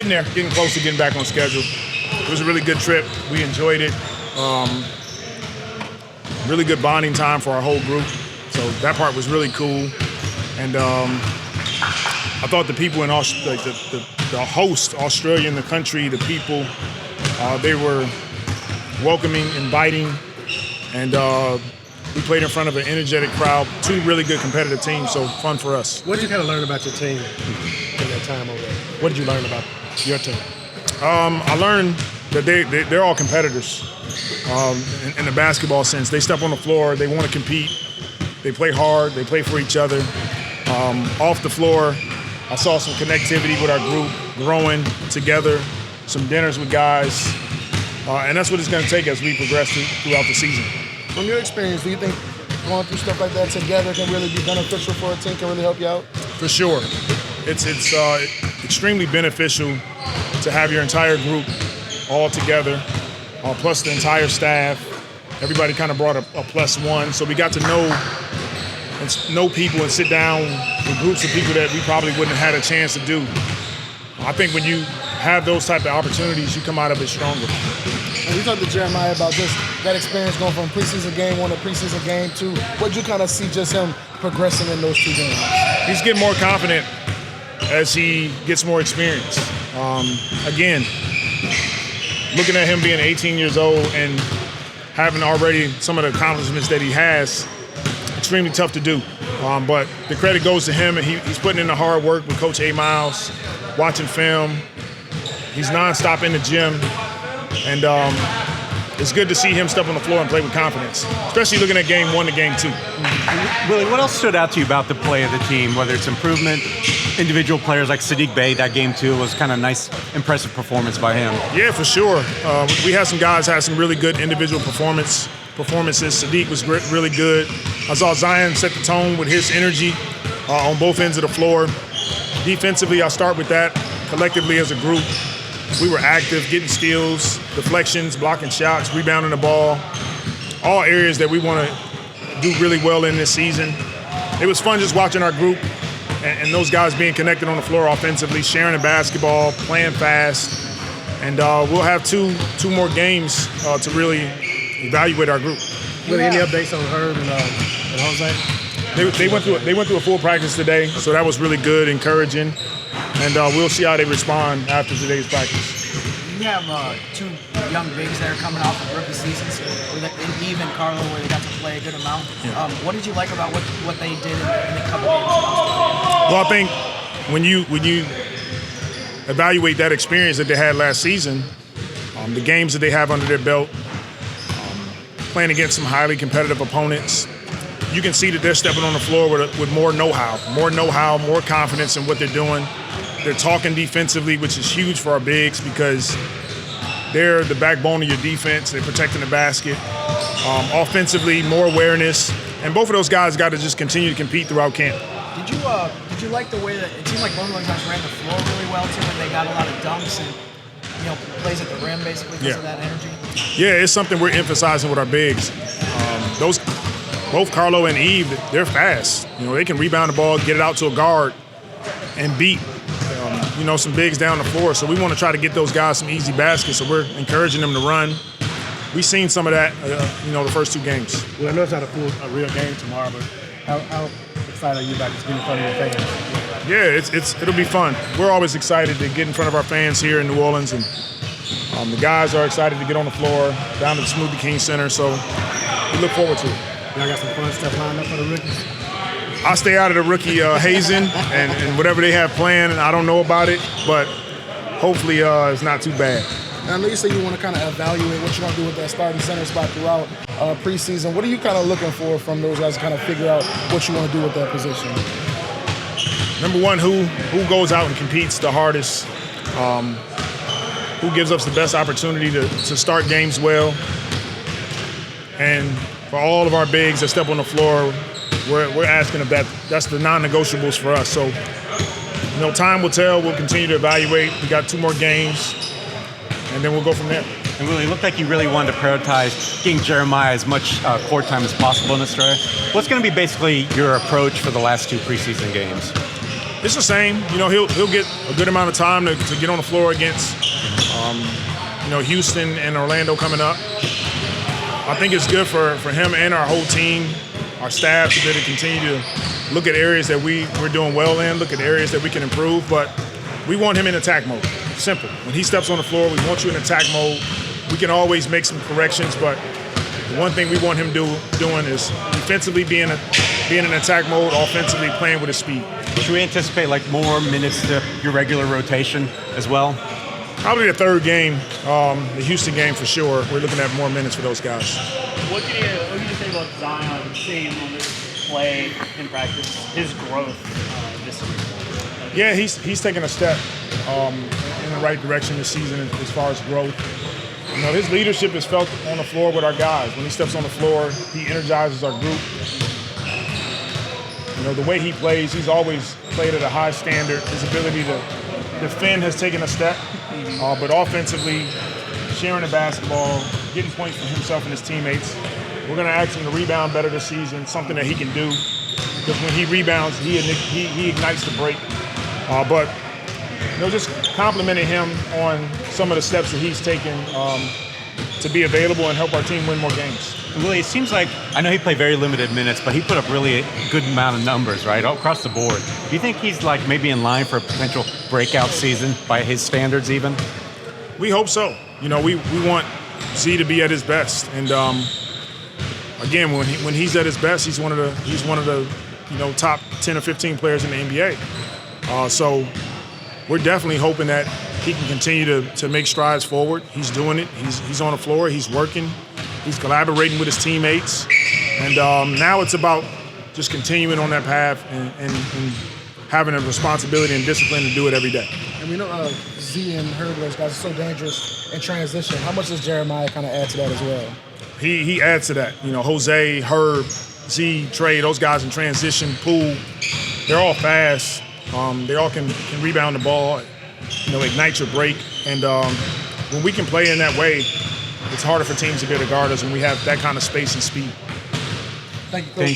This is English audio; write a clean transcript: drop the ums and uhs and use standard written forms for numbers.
getting there, getting close to getting back on schedule. It was a really good trip. We enjoyed it. Really good bonding time for our whole group. So that part was really cool. And I thought the people in the host, Australia, the country, the people, they were welcoming, inviting, and we played in front of an energetic crowd. Two really good competitive teams, so fun for us. What did you kind of learn about your team in that time over there? What did you learn about your team? I learned that they're all competitors in the basketball sense. They step on the floor, they want to compete, they play hard, they play for each other. Off the floor, I saw some connectivity with our group, growing together, some dinners with guys, and that's what it's going to take as we progress throughout the season. From your experience, do you think going through stuff like that together can really be beneficial for a team, can really help you out? For sure. It's extremely beneficial to have your entire group all together, plus the entire staff. Everybody kind of brought a plus one, so we got to know people and sit down with groups of people that we probably wouldn't have had a chance to do. I think when you have those type of opportunities, you come out of it stronger. And we talked to Jeremiah about that experience going from preseason game 1 to preseason game 2. What did you kind of see just him progressing in those 2 games? He's getting more confident as he gets more experience. Again, looking at him being 18 years old and having already some of the accomplishments that he has, extremely tough to do. But the credit goes to him, and he's putting in the hard work with Coach A. Miles, watching film. He's nonstop in the gym, and it's good to see him step on the floor and play with confidence, especially looking at game 1 to game 2. Willie, what else stood out to you about the play of the team, whether it's improvement, individual players like Sadiq Bey, that game 2 was kind of nice, impressive performance by him? Yeah, for sure. We had some guys had some really good individual performances. Sadiq was really good. I saw Zion set the tone with his energy on both ends of the floor. Defensively, I'll start with that. Collectively as a group, we were active, getting steals, deflections, blocking shots, rebounding the ball, all areas that we want to do really well in this season. It was fun just watching our group and those guys being connected on the floor offensively, sharing the basketball, playing fast. And we'll have two more games to really evaluate our group. Willie, any updates on Herb and Jose? They went through a full practice today, so that was really good, encouraging. And we'll see how they respond after today's practice. You have 2 young bigs that are coming off of rookie seasons, and Eve and Carlo, where they got to play a good amount. Yeah. What did you like about what they did in the couple games? Well, I think when you evaluate that experience that they had last season, the games that they have under their belt, playing against some highly competitive opponents, you can see that they're stepping on the floor with more know-how, more confidence in what they're doing. They're talking defensively, which is huge for our bigs because they're the backbone of your defense. They're protecting the basket. Offensively, more awareness. And both of those guys got to just continue to compete throughout camp. Did you like the way that it seemed like both of those guys ran the floor really well too, and they got a lot of dunks and plays at the rim basically because of that energy? Yeah, it's something we're emphasizing with our bigs. Both Carlo and Eve, they're fast. They can rebound the ball, get it out to a guard, and beat some bigs down the floor. So we want to try to get those guys some easy baskets. So we're encouraging them to run. We've seen some of that, the first 2 games. Well, I know it's not a real game tomorrow, but how excited are you about just being in front of your fans? Yeah, it'll be fun. We're always excited to get in front of our fans here in New Orleans, and the guys are excited to get on the floor down to the Smoothie King Center. So we look forward to it. Y'all got some fun stuff lined up for the rookies? I'll stay out of the rookie hazing and whatever they have planned. I don't know about it, but hopefully it's not too bad. And I know you say you want to kind of evaluate what you're going to do with that starting center spot throughout preseason. What are you kind of looking for from those guys to kind of figure out what you want to do with that position? Number one, who goes out and competes the hardest, who gives us the best opportunity to start games well. And for all of our bigs that step on the floor, we're asking if that's the non-negotiables for us. So, time will tell. We'll continue to evaluate. We got 2 more games, and then we'll go from there. And Willie, it looked like you really wanted to prioritize getting Jeremiah as much court time as possible in Australia. What's going to be basically your approach for the last 2 preseason games? It's the same. You know, he'll get a good amount of time to get on the floor against, you know, Houston and Orlando coming up. I think it's good for him and our whole team, our staff, to be able to continue to look at areas that we're doing well in, look at areas that we can improve. But we want him in attack mode. Simple. When he steps on the floor, we want you in attack mode. We can always make some corrections, but the one thing we want him doing is defensively being in attack mode, offensively playing with his speed. Should we anticipate like more minutes to your regular rotation as well? Probably the third game, the Houston game for sure. We're looking at more minutes for those guys. What can you say about Zion, seeing him on this play in practice, his growth this year? Yeah, he's taken a step in the right direction this season as far as growth. You know, his leadership is felt on the floor with our guys. When he steps on the floor, he energizes our group. You know, the way he plays, he's always played at a high standard. His ability to defend has taken a step, but offensively, sharing the basketball, getting points for himself and his teammates. We're going to ask him to rebound better this season, something that he can do. Because when he rebounds, he ignites the break. But you know, just complimenting him on some of the steps that he's taken to be available and help our team win more games. Willie, it seems like, I know he played very limited minutes, but he put up really a good amount of numbers, right, all across the board. Do you think he's like maybe in line for a potential breakout season by his standards even? We hope so. You know, we want Z to be at his best. And again, when he's at his best, he's one of the you know, top 10 or 15 players in the NBA. So we're definitely hoping that he can continue to make strides forward. He's doing it. He's on the floor. He's working. He's collaborating with his teammates. And now it's about just continuing on that path and having a responsibility and discipline to do it every day. And we know Z and Herb, those guys are so dangerous in transition. How much does Jeremiah kind of add to that as well? He adds to that. You know, Jose, Herb, Z, Trey, those guys in transition, Poole, they're all fast. They all can rebound the ball, you know, ignite your break. And when we can play in that way, it's harder for teams to be able to guard us when we have that kind of space and speed. Thank you, Coach.